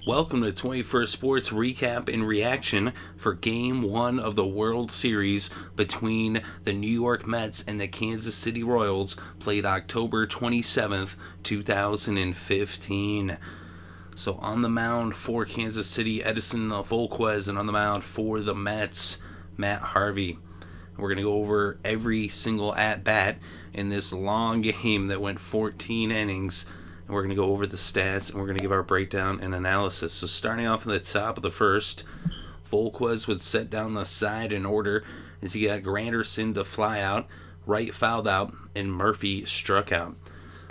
Welcome to 21st Sports Recap and Reaction for Game 1 of the World Series between the New York Mets and the Kansas City Royals, played October 27th, 2015. So on the mound for Kansas City, Edinson Volquez, and on the mound for the Mets, Matt Harvey. We're going to go over every single at-bat in this long game that went 14 innings. And we're going to go over the stats, and we're going to give our breakdown and analysis. So starting off in the top of the first, Volquez would set down the side in order as he got Granderson to fly out, Wright fouled out, and Murphy struck out.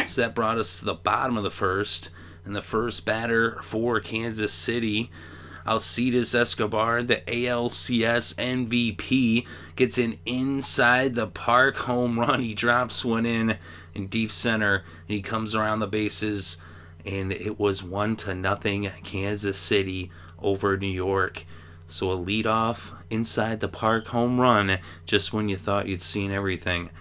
So that brought us to the bottom of the first, and the first batter for Kansas City, Alcides Escobar, the ALCS MVP, gets an inside the park home run. He drops one in deep center, and he comes around the bases, and it was 1-0 Kansas City over New York. So a leadoff inside the park home run just when you thought you'd seen everything.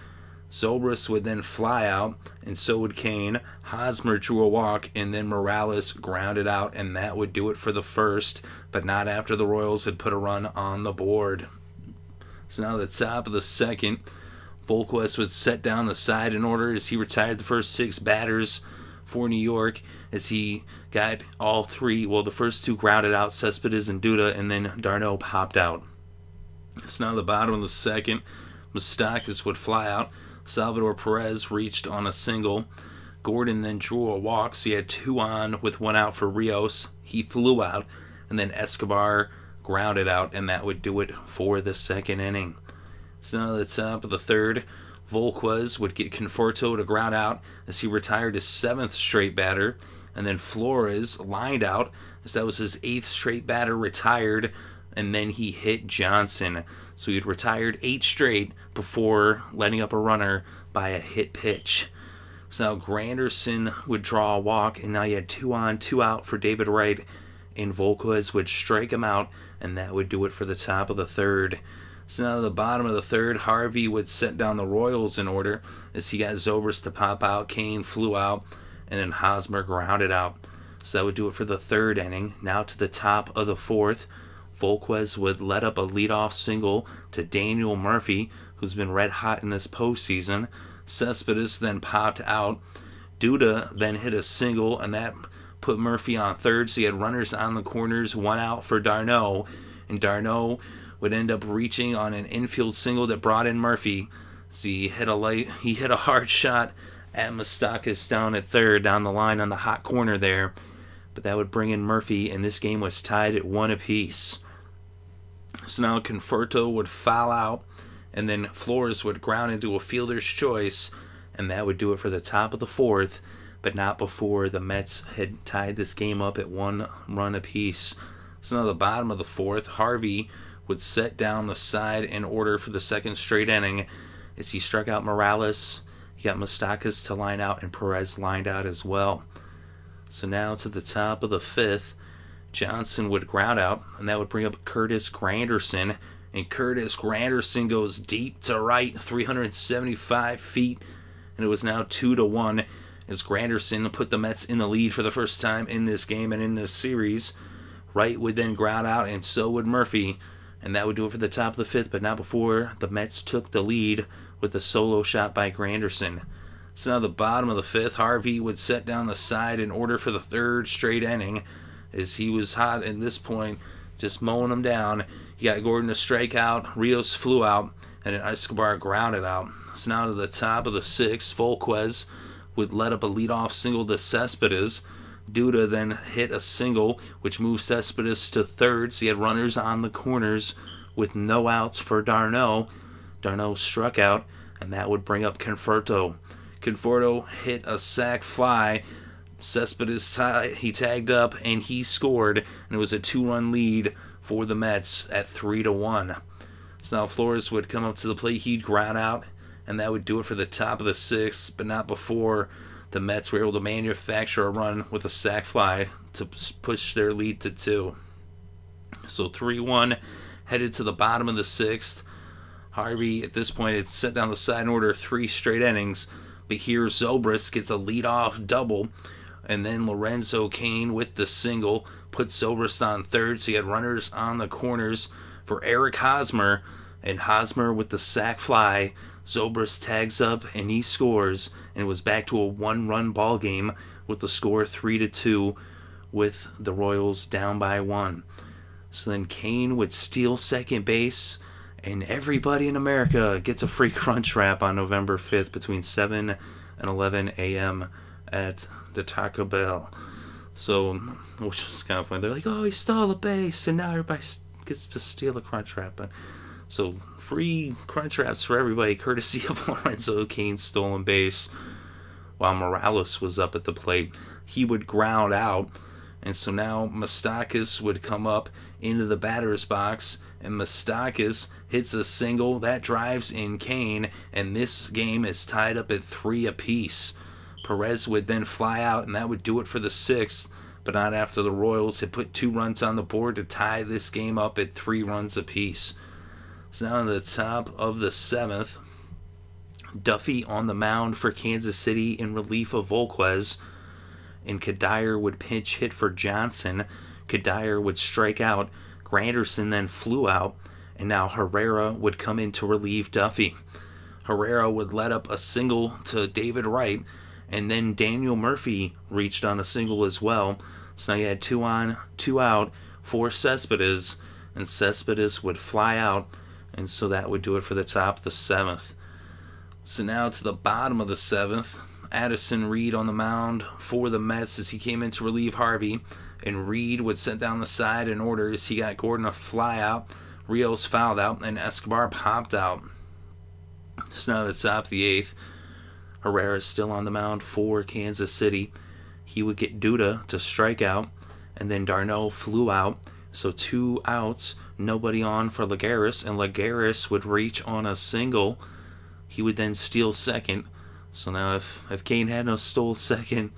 Zobrist would then fly out, and so would Cain. Hosmer drew a walk, and then Morales grounded out, and that would do it for the first, but not after the Royals had put a run on the board. So now the top of the second, Volquez would set down the side in order as he retired the first 6 batters for New York as he got all 3, well, the first 2 grounded out, Cespedes and Duda, and then d'Arnaud popped out. So now the bottom of the second, Moustakas would fly out. Salvador Perez reached on a single. Gordon then drew a walk, so he had 2 on with 1 out for Rios. He flew out, and then Escobar grounded out, and that would do it for the second inning. So now at the top of the third, Volquez would get Conforto to ground out as he retired his 7th straight batter, and then Flores lined out as that was his 8th straight batter retired, and then he hit Johnson. So he had retired 8 straight before letting up a runner by a hit pitch. So now Granderson would draw a walk, and now you had 2 on, 2 out for David Wright, and Volquez would strike him out, and that would do it for the top of the third. So now at the bottom of the third, Harvey would set down the Royals in order as he got Zobrist to pop out, Cain flew out, and then Hosmer grounded out. So that would do it for the third inning. Now to the top of the fourth, Volquez would let up a leadoff single to Daniel Murphy, who's been red hot in this postseason. Cespedes then popped out. Duda then hit a single, and that put Murphy on third, so he had runners on the corners, 1 out for d'Arnaud, and d'Arnaud would end up reaching on an infield single that brought in Murphy. So he hit a hard shot at Moustakas down at third, down the line on the hot corner there, but that would bring in Murphy, and this game was tied at 1 apiece. So now Conforto would foul out, and then Flores would ground into a fielder's choice, and that would do it for the top of the fourth, but not before the Mets had tied this game up at 1 run apiece. So now the bottom of the fourth, Harvey would set down the side in order for the second straight inning as he struck out Morales. He got Moustakas to line out, and Perez lined out as well. So now to the top of the fifth, Johnson would ground out, and that would bring up Curtis Granderson, and Curtis Granderson goes deep to right, 375 feet, and it was now 2-1 as Granderson put the Mets in the lead for the first time in this game and in this series. Wright would then ground out, and so would Murphy, and that would do it for the top of the fifth, but not before the Mets took the lead with a solo shot by Granderson. So now the bottom of the fifth, Harvey would set down the side in order for the third straight inning as he was hot at this point, just mowing them down. He got Gordon to strike out, Rios flew out, and then Escobar grounded out. So now to the top of the sixth, Volquez would let up a leadoff single to Cespedes. Duda then hit a single, which moved Cespedes to third, so he had runners on the corners with no outs for d'Arnaud. d'Arnaud struck out, and that would bring up Conforto. Conforto hit a sac fly. Cespedes he tagged up, and he scored, and it was a 2-run lead for the Mets at 3-1. So now Flores would come up to the plate, he'd ground out, and that would do it for the top of the sixth, but not before the Mets were able to manufacture a run with a sac fly to push their lead to 2. So 3-1, headed to the bottom of the sixth. Harvey, at this point, had set down the side in order 3 straight innings, but here Zobrist gets a leadoff double, And then Lorenzo Cain with the single put Zobrist on third. So you had runners on the corners for Eric Hosmer. And Hosmer with the sac fly. Zobrist tags up and he scores. And it was back to a 1-run ball game with the score 3-2 with the Royals down by 1. So then Cain would steal second base. And everybody in America gets a free crunch wrap on November 5th between 7 and 11 a.m. at the Taco Bell. So, which is kind of funny. They're like, oh, he stole a base, and now everybody gets to steal a crunch wrap. So, free crunch wraps for everybody, courtesy of Lorenzo Cain's stolen base. While Morales was up at the plate, he would ground out. And so now Moustakas would come up into the batter's box, and Moustakas hits a single that drives in Cain, and this game is tied up at 3 apiece. Perez would then fly out, and that would do it for the 6th, but not after the Royals had put 2 runs on the board to tie this game up at 3 runs apiece. So now in the top of the 7th, Duffy on the mound for Kansas City in relief of Volquez, and Kadire would pinch hit for Johnson. Kadire would strike out. Granderson then flew out, and now Herrera would come in to relieve Duffy. Herrera would let up a single to David Wright, and then Daniel Murphy reached on a single as well. So now you had 2 on, 2 out for Cespesdes, and Cespesdes would fly out, and so that would do it for the top of the 7th. So now to the bottom of the 7th, Addison Reed on the mound for the Mets as he came in to relieve Harvey, and Reed would set down the side in order as he got Gordon a fly out, Rios fouled out, and Escobar popped out. So now at the top of the 8th, Herrera is still on the mound for Kansas City. He would get Duda to strike out, and then Darno flew out. So 2 outs, nobody on for Lagares, and Lagares would reach on a single. He would then steal second. So now if Cain had no stole second,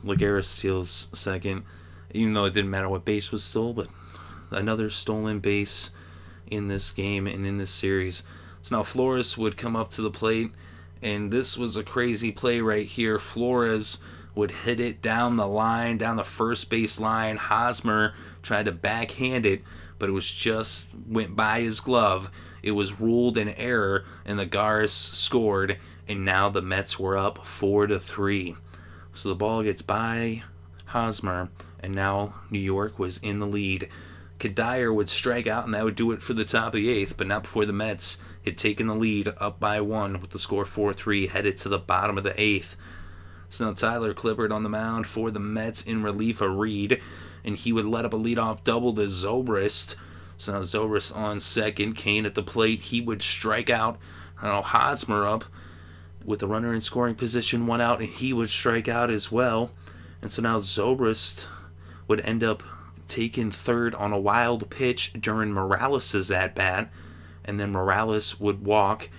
Lagares steals second. Even though it didn't matter what base was stole, but another stolen base in this game and in this series. So now Flores would come up to the plate, and this was a crazy play right here. Flores would hit it down the line, down the first base line. Hosmer tried to backhand it, but it was just went by his glove. It was ruled an error, and Lagares scored, and now the Mets were up 4-3. So the ball gets by Hosmer, and now New York was in the lead. Kadire would strike out, and that would do it for the top of the 8th, but not before the Mets had taken the lead up by 1 with the score 4-3, headed to the bottom of the 8th. So now Tyler Clippard on the mound for the Mets in relief of Reed, and he would let up a leadoff double to Zobrist. So now Zobrist on second, Cain at the plate. He would strike out. Hosmer up with the runner in scoring position, 1 out, and he would strike out as well. And so now Zobrist would end up taking third on a wild pitch during Morales' at-bat, and then Morales would walk.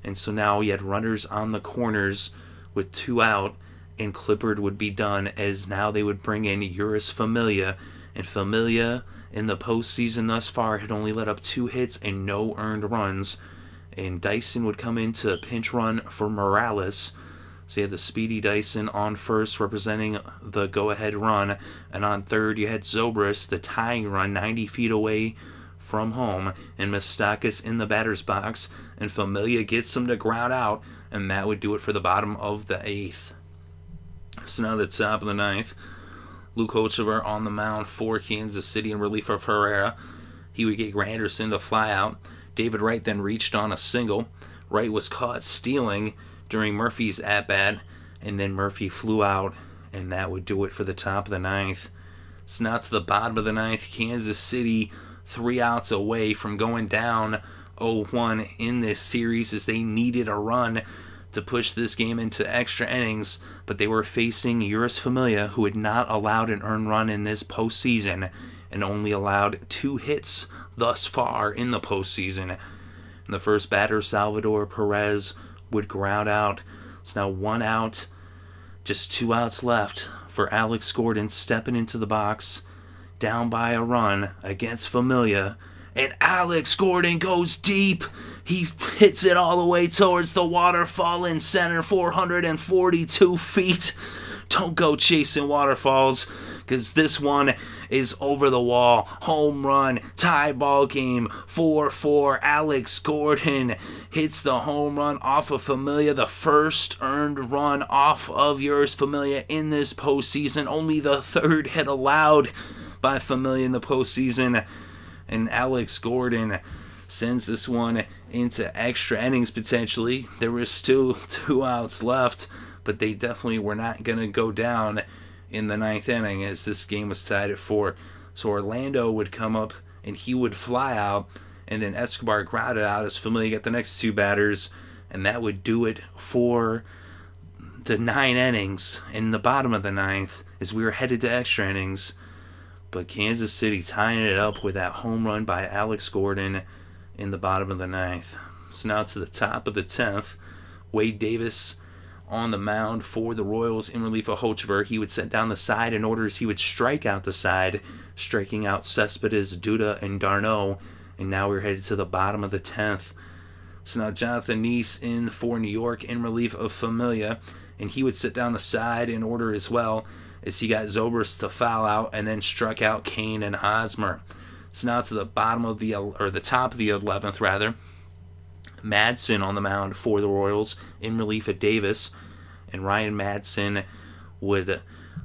And so now you had runners on the corners with 2 out, and Clippard would be done, as now they would bring in Juerys Familia, and Familia in the postseason thus far had only let up 2 hits and no earned runs, and Dyson would come in to pinch run for Morales. So you had the speedy Dyson on first representing the go-ahead run, and on third you had Zobrist, the tying run 90 feet away from home, and Moustakas in the batter's box, and Familia gets him to ground out, and that would do it for the bottom of the 8th. So now the top of the 9th, Luke Hochevar on the mound for Kansas City in relief of Herrera. He would get Granderson to fly out. David Wright then reached on a single. Wright was caught stealing during Murphy's at-bat, and then Murphy flew out, and that would do it for the top of the 9th. So now to the bottom of the 9th, Kansas City 3 outs away from going down 0-1 in this series, as they needed a run to push this game into extra innings, but they were facing Juerys Familia, who had not allowed an earned run in this postseason and only allowed 2 hits thus far in the postseason. And the first batter, Salvador Perez, would ground out. So now 1 out, just 2 outs left for Alex Gordon stepping into the box, down by a run against Familia, and Alex Gordon goes deep. He hits it all the way towards the waterfall in center, 442 feet Don't go chasing waterfalls, because this one is over the wall. Home run, tie ball game, 4-4. Alex Gordon hits the home run off of Familia, the first earned run off of Yoenis Familia in this postseason. Only the third hit allowed by Familia in the postseason. And Alex Gordon sends this one into extra innings potentially. There was still 2 outs left, but they definitely were not going to go down in the 9th inning as this game was tied at 4. So Orlando would come up and he would fly out, and then Escobar grounded out as Familia got the next 2 batters, and that would do it for the 9 innings. In the bottom of the 9th, as we were headed to extra innings, but Kansas City tying it up with that home run by Alex Gordon in the bottom of the 9th. So now to the top of the 10th, Wade Davis on the mound for the Royals in relief of Hosmer. He would set down the side in order as he would strike out the side, striking out Cespedes, Duda, and d'Arnaud. And now we're headed to the bottom of the 10th. So now Jonathan Neese in for New York in relief of Familia, and he would sit down the side in order as well as he got Zobrist to foul out and then struck out Cain and Hosmer. So now to the bottom of the top of the 11th rather. Madsen on the mound for the Royals in relief of Davis, and Ryan Madsen would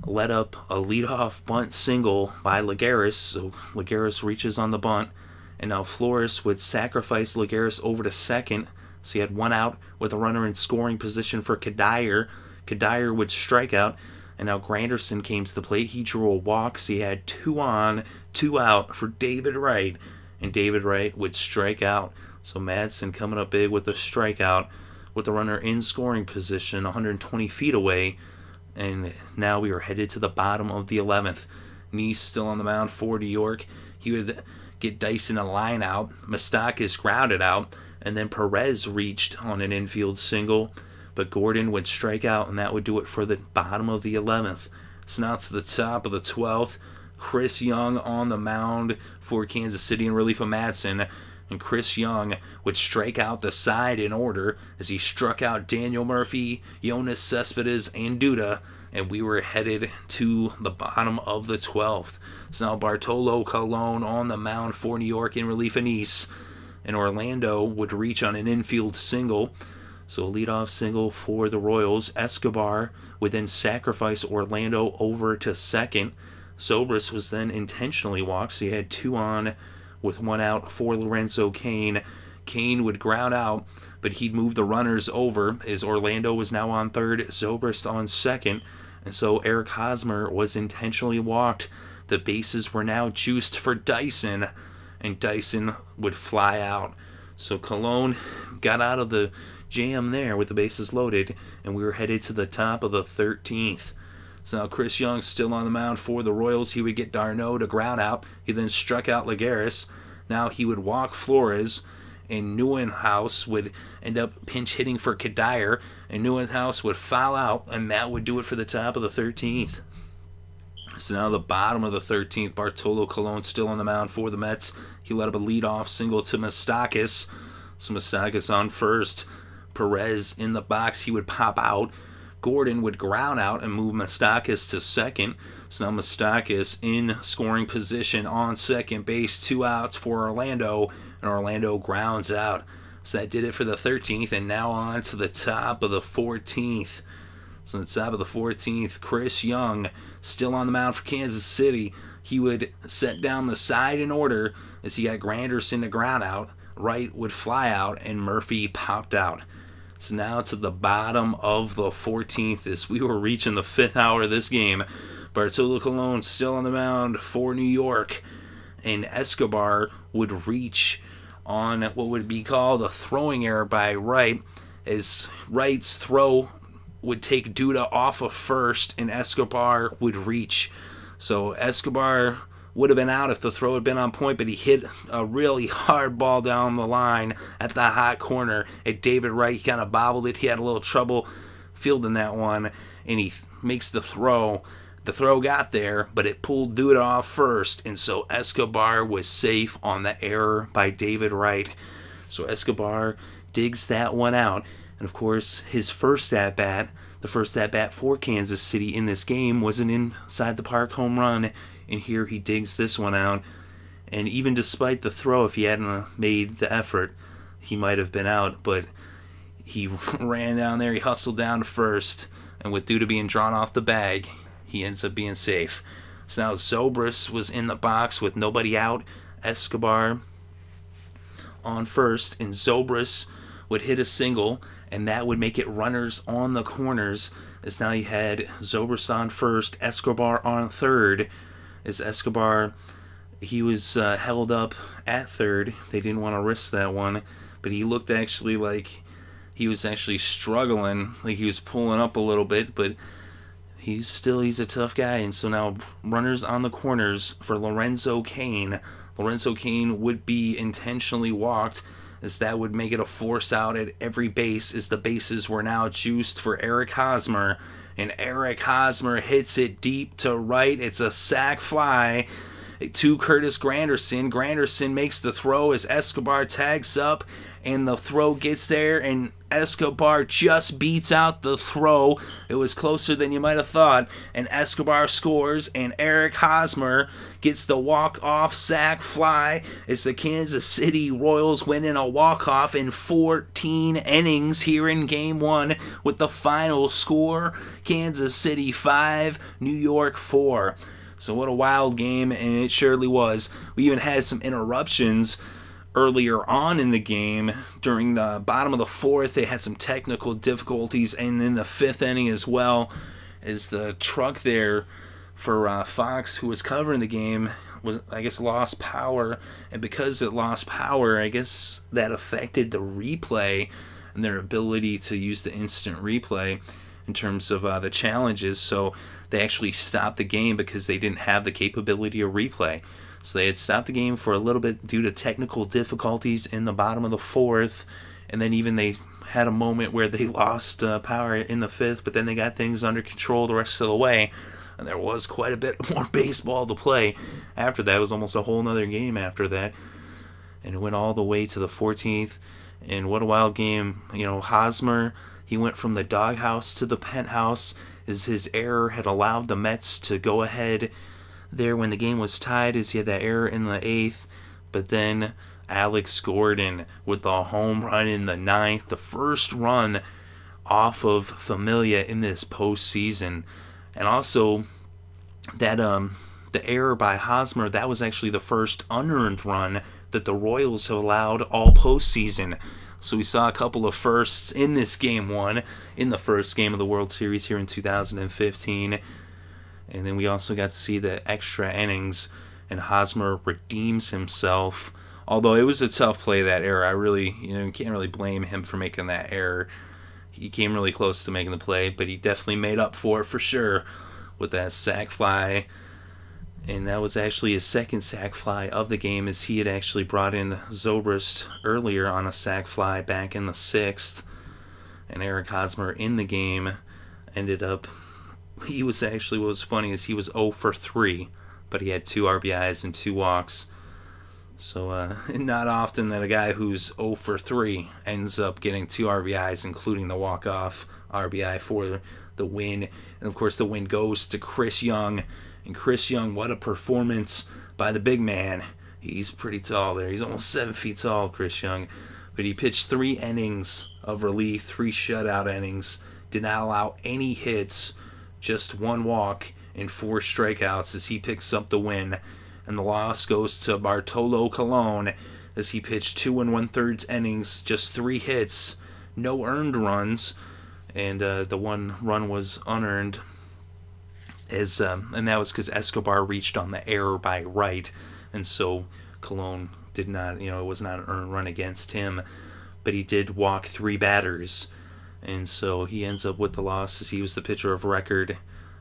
let up a leadoff bunt single by Lagares. So Lagares reaches on the bunt, and now Flores would sacrifice Lagares over to second. So he had 1 out with a runner in scoring position for Kadir. Kadir would strike out, and now Granderson came to the plate. He drew a walk, so he had 2 on, 2 out for David Wright, and David Wright would strike out. So Madsen coming up big with a strikeout with the runner in scoring position 120 feet away. And now we are headed to the bottom of the 11th. Neese still on the mound for New York. He would get Dyson a line out. Moustakas grounded out. And then Perez reached on an infield single. But Gordon would strike out, and that would do it for the bottom of the 11th. So now to the top of the 12th. Chris Young on the mound for Kansas City in relief of Madsen. And Chris Young would strike out the side in order as he struck out Daniel Murphy, Yoenis Cespesdes, and Duda, and we were headed to the bottom of the 12th. So now Bartolo Colon on the mound for New York in relief of Neese, and Orlando would reach on an infield single. So a leadoff single for the Royals. Escobar would then sacrifice Orlando over to second. Zobrist was then intentionally walked, so he had 2 on with 1 out for Lorenzo Cain. Cain would ground out, but he'd move the runners over as Orlando was now on third, Zobrist on second, and so Eric Hosmer was intentionally walked. The bases were now juiced for Dyson, and Dyson would fly out. So Colon got out of the jam there with the bases loaded, and we were headed to the top of the 13th. So now Chris Young still on the mound for the Royals. He would get d'Arnaud to ground out. He then struck out Lagares. Now he would walk Flores, and Neuenhuis would end up pinch hitting for Kadir, and Neuenhuis would foul out, and that would do it for the top of the 13th. So now the bottom of the 13th, Bartolo Colon still on the mound for the Mets. He let up a leadoff single to Moustakas. So Moustakas on first. Perez in the box. He would pop out. Gordon would ground out and move Moustakas to second. So now Moustakas in scoring position on second base. 2 outs for Orlando, and Orlando grounds out. So that did it for the 13th, and now on to the top of the 14th. So the top of the 14th, Chris Young still on the mound for Kansas City. He would set down the side in order as he got Granderson to ground out. Wright would fly out, and Murphy popped out. So now to the bottom of the 14th as we were reaching the 5th hour of this game. Bartolo Colon still on the mound for New York, and Escobar would reach on what would be called a throwing error by Wright, as Wright's throw would take Duda off of first, and Escobar would reach. So Escobar would have been out if the throw had been on point, but he hit a really hard ball down the line at the hot corner at David Wright. He kind of bobbled it. He had a little trouble fielding that one, and he makes the throw. The throw got there, but it pulled Duda off first, and so Escobar was safe on the error by David Wright. So Escobar digs that one out, and of course his first at-bat The first at-bat for Kansas City in this game was an inside-the-park home run, and here he digs this one out. And even despite the throw, if he hadn't made the effort, he might have been out, but he ran down there, he hustled down to first, and with due to being drawn off the bag, he ends up being safe. So now Zobrist was in the box with nobody out, Escobar on first, and Zobrist would hit a single, and that would make it runners on the corners, as now you had Zobrist on first, Escobar on third, as Escobar, he was held up at third. They didn't want to risk that one, but he looked actually like he was actually struggling, like he was pulling up a little bit, but he's a tough guy. And so now runners on the corners for Lorenzo Cain. Lorenzo Cain would be intentionally walked, as that would make it a force out at every base, as the bases were now juiced for Eric Hosmer, and Eric Hosmer hits it deep to right. It's a sac fly to Curtis Granderson. Granderson makes the throw as Escobar tags up, and the throw gets there, and Escobar just beats out the throw. It was closer than you might have thought, and Escobar scores, and Eric Hosmer gets the walk-off sac fly as the Kansas City Royals win in a walk-off in 14 innings here in Game 1 with the final score, Kansas City 5, New York 4. So what a wild game, and it surely was. We even had some interruptions earlier on in the game. During the bottom of the fourth, they had some technical difficulties, and in the fifth inning as well, as the truck there for Fox, who was covering the game, was, I guess, lost power, and because it lost power, I guess that affected the replay and their ability to use the instant replay in terms of the challenges. So they actually stopped the game because they didn't have the capability of replay. So they had stopped the game for a little bit due to technical difficulties in the bottom of the fourth, and then even they had a moment where they lost power in the fifth, but then they got things under control the rest of the way, and there was quite a bit more baseball to play after that. It was almost a whole nother game after that, and it went all the way to the 14th, and what a wild game. You know, Hosmer, he went from the doghouse to the penthouse, as his error had allowed the Mets to go ahead there when the game was tied, as he had that error in the 8th, but then Alex Gordon with the home run in the 9th, the first run off of Familia in this postseason. And also that the error by Hosmer, that was actually the first unearned run that the Royals have allowed all postseason. So we saw a couple of firsts in this Game 1, in the first game of the World Series here in 2015. And then we also got to see the extra innings, and Hosmer redeems himself. Although it was a tough play, that error. I really, you can't really blame him for making that error. He came really close to making the play, but he definitely made up for it for sure with that sac fly. And that was actually his second sac fly of the game, as he had actually brought in Zobrist earlier on a sac fly back in the 6th. And Eric Hosmer in the game ended up, he was actually, what was funny is he was 0 for 3, but he had 2 RBIs and 2 walks. So not often that a guy who's 0 for 3 ends up getting 2 RBIs, including the walk-off RBI for the win. And of course the win goes to Chris Young. And Chris Young, what a performance by the big man. He's pretty tall there. He's almost 7 feet tall, Chris Young. But he pitched 3 innings of relief, 3 shutout innings. Did not allow any hits, just 1 walk and 4 strikeouts as he picks up the win. And the loss goes to Bartolo Colon as he pitched 2 1/3 innings, just 3 hits, no earned runs, and the 1 run was unearned. And that was because Escobar reached on the error by Wright, and so Colon did not, it was not an earned run against him, but he did walk 3 batters, and so he ends up with the loss, as he was the pitcher of record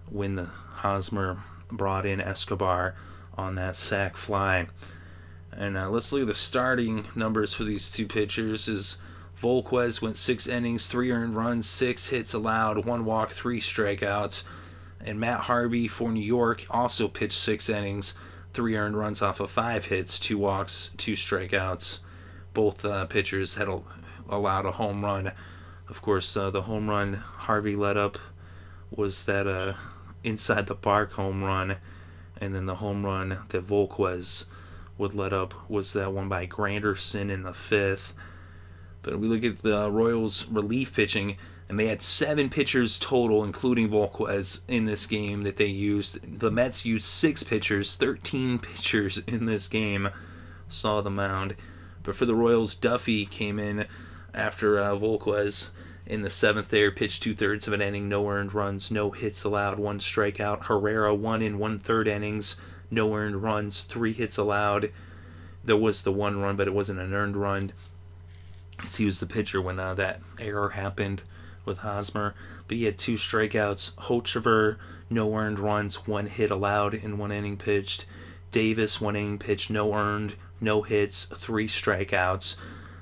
when the Hosmer brought in Escobar on that sac fly. And let's look at the starting numbers for these 2 pitchers. Is Volquez went 6 innings, 3 earned runs, 6 hits allowed, 1 walk, 3 strikeouts. And Matt Harvey for New York also pitched 6 innings, 3 earned runs off of 5 hits, 2 walks, 2 strikeouts. Both pitchers had allowed a home run. Of course, the home run Harvey led up was that inside the park home run, and then the home run that Volquez would let up was that one by Granderson in the 5th. But we look at the Royals relief pitching, and they had 7 pitchers total, including Volquez, in this game that they used. The Mets used 6 pitchers, 13 pitchers in this game saw the mound. But for the Royals, Duffy came in after Volquez in the 7th there, pitched 2/3 of an inning, no earned runs, no hits allowed, 1 strikeout. Herrera 1 1/3 innings, no earned runs, 3 hits allowed. There was the 1 run, but it wasn't an earned run. He was the pitcher when that error happened with Hosmer. But he had 2 strikeouts. Hochevar, no earned runs, 1 hit allowed in 1 inning pitched. Davis, 1 inning pitched, no earned, no hits, 3 strikeouts.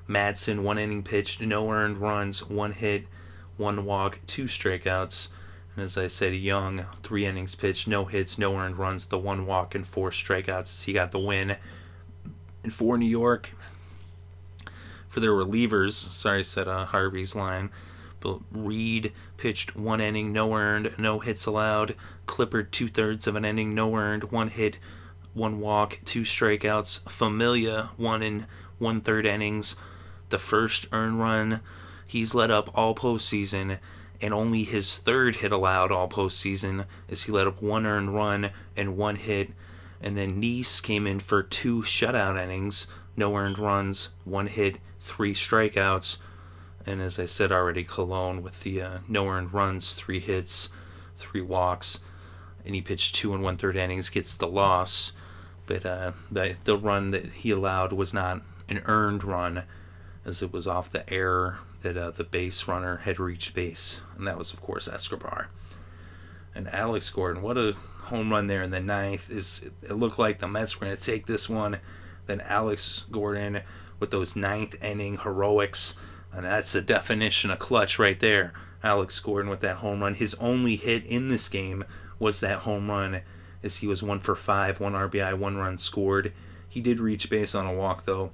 Madsen, 1 inning pitched, no earned runs, 1 hit, 1 walk, 2 strikeouts. And as I said, Young, 3 innings pitched, no hits, no earned runs, the 1 walk and 4 strikeouts as he got the win. And for New York, for their relievers, sorry I said Harvey's line, but Reed pitched 1 inning, no earned, no hits allowed. Clippard 2/3 of an inning, no earned, 1 hit, 1 walk, 2 strikeouts. Familia 1 1/3 innings, the first earned run he's let up all postseason, and only his 3rd hit allowed all postseason as he let up 1 earned run and 1 hit. And then Nice came in for 2 shutout innings, no earned runs, 1 hit, 3 strikeouts. And as I said already, Colon with the no earned runs, 3 hits, 3 walks, and he pitched 2 1/3 innings, gets the loss. But the run that he allowed was not an earned run, as it was off the error that the base runner had reached base, and that was, of course, Escobar. And Alex Gordon, what a home run there in the 9th. It looked like the Mets were going to take this one. Then Alex Gordon with those 9th inning heroics, and that's the definition of clutch right there. Alex Gordon with that home run. His only hit in this game was that home run, as he was 1 for 5, 1 RBI, 1 run scored. He did reach base on a walk, though.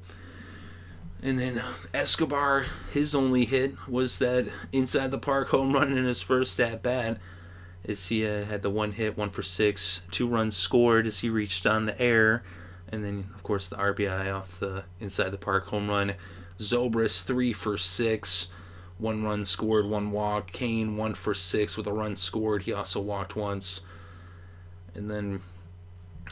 And then Escobar, his only hit was that inside the park home run in his first at-bat, as he had the 1 hit, 1 for 6, 2 runs scored as he reached on the air. And then, of course, the RBI off the inside the park home run. Zobrist 3 for 6, 1 run scored, 1 walk. Cain 1 for 6 with a run scored. He also walked once. And then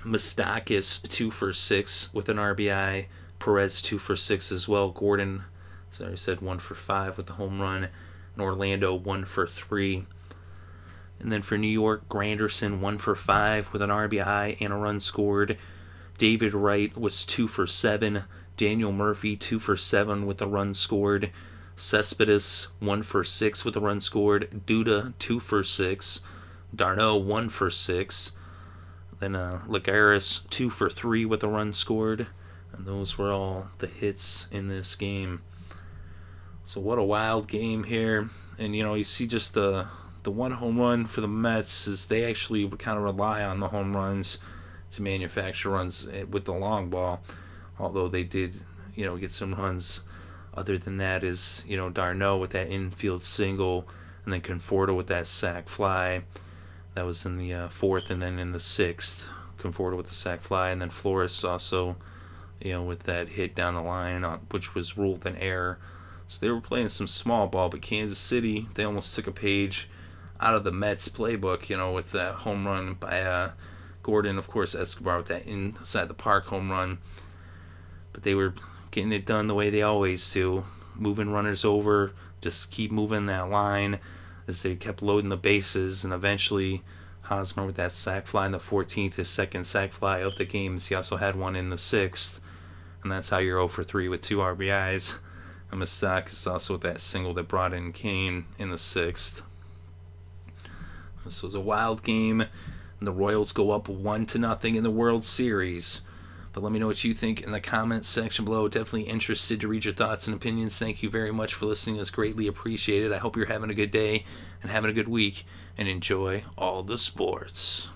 Moustakas 2 for 6 with an RBI. Perez 2 for 6 as well. Gordon, sorry, I said 1 for 5 with the home run. And Orlando 1 for 3. And then for New York, Granderson 1 for 5 with an RBI and a run scored. David Wright was 2 for 7. Daniel Murphy 2 for 7 with a run scored. Cespedes 1 for 6 with a run scored. Duda 2 for 6. Darno 1 for 6. Then Lagares 2 for 3 with a run scored. And those were all the hits in this game. So what a wild game here. And you see just the one home run for the Mets is they actually would kind of rely on the home runs to manufacture runs with the long ball. Although they did, get some runs. Other than that is, Darno with that infield single, and then Conforto with that sac fly. That was in the 4th, and then in the 6th, Conforto with the sac fly, and then Flores also, with that hit down the line, which was ruled an error. So they were playing some small ball, but Kansas City, they almost took a page out of the Mets playbook, with that home run by Gordon, of course, Escobar with that inside the park home run. But they were getting it done the way they always do, moving runners over, just keep moving that line as they kept loading the bases, and eventually Hosmer with that sac fly in the 14th, his 2nd sac fly of the game. He also had one in the 6th, and that's how you're 0 for 3 with 2 RBIs. And Moustakas also with that single that brought in Cain in the 6th. This was a wild game, and the Royals go up 1-0 in the World Series. But let me know what you think in the comments section below. Definitely interested to read your thoughts and opinions. Thank you very much for listening. It's greatly appreciated. I hope you're having a good day and having a good week, and enjoy all the sports.